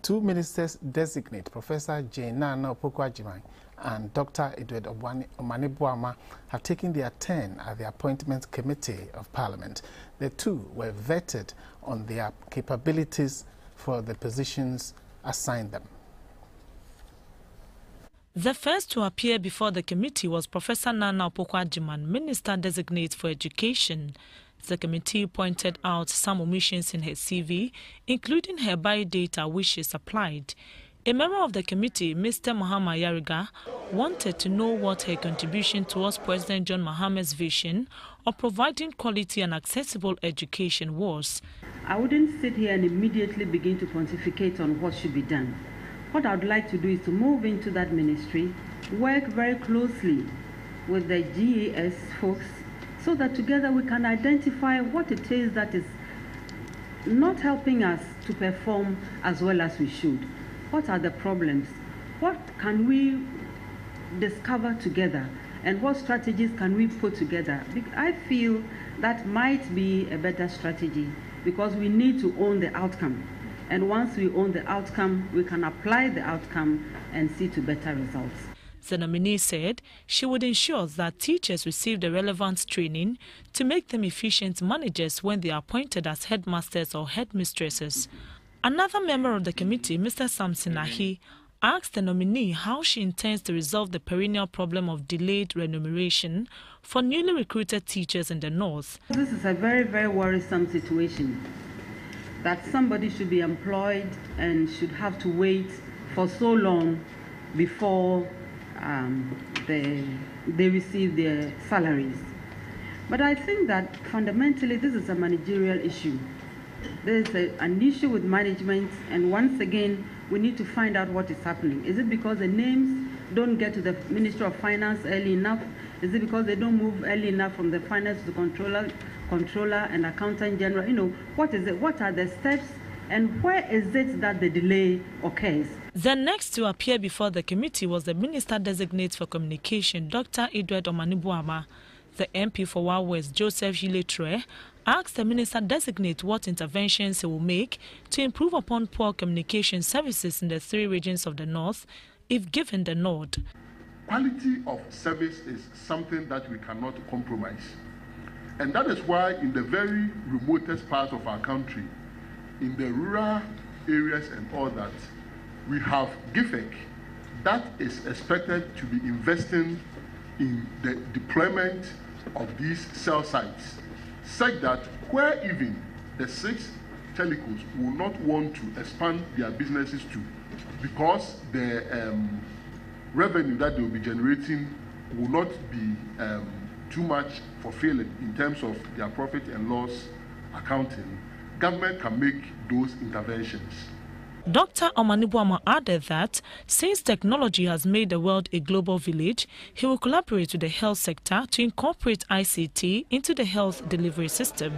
Two ministers designate, Professor Jane Nana Opoku-Agyeman and Dr. Edward Omanibuama, have taken their turn at the Appointment Committee of Parliament. The two were vetted on their capabilities for the positions assigned them. The first to appear before the committee was Professor Nana Opoku-Agyeman, Minister Designate for Education. The committee pointed out some omissions in her CV, including her biodata which she supplied. A member of the committee, Mr. Muhammad Yariga, wanted to know what her contribution towards President John Mahama's vision of providing quality and accessible education was. I wouldn't sit here and immediately begin to pontificate on what should be done. What I would like to do is to move into that ministry, work very closely with the GAS folks, so that together we can identify what it is that is not helping us to perform as well as we should. What are the problems? What can we discover together? And what strategies can we put together? I feel that might be a better strategy because we need to own the outcome. And once we own the outcome, we can apply the outcome and see to better results. The nominee said she would ensure that teachers receive the relevant training to make them efficient managers when they are appointed as headmasters or headmistresses. Another member of the committee, Mr. Samson Ahi, asked the nominee how she intends to resolve the perennial problem of delayed remuneration for newly recruited teachers in the north. This is a very, very worrisome situation, that somebody should be employed and should have to wait for so long before they receive their salaries. But I think that fundamentally this is a managerial issue. There is an issue with management, and once again we need to find out what is happening. Is it because the names don't get to the Ministry of Finance early enough? Is it because they don't move early enough from the finance to controller and accountant general? You know, what is it? What are the steps? And where is it that the delay occurs? The next to appear before the committee was the Minister Designate for Communication, Dr. Edward Omanibuama. The MP for Wa West, Joseph Hiletre, asked the Minister Designate what interventions he will make to improve upon poor communication services in the three regions of the North, if given the nod. Quality of service is something that we cannot compromise. And that is why in the very remotest part of our country, in the rural areas and all that, we have GIFEC that is expected to be investing in the deployment of these cell sites, such that where even the 6 telecos will not want to expand their businesses to, because the revenue that they will be generating will not be too much fulfilling in terms of their profit and loss accounting, government can make those interventions. Dr. Omanibuama added that since technology has made the world a global village, he will collaborate with the health sector to incorporate ICT into the health delivery system.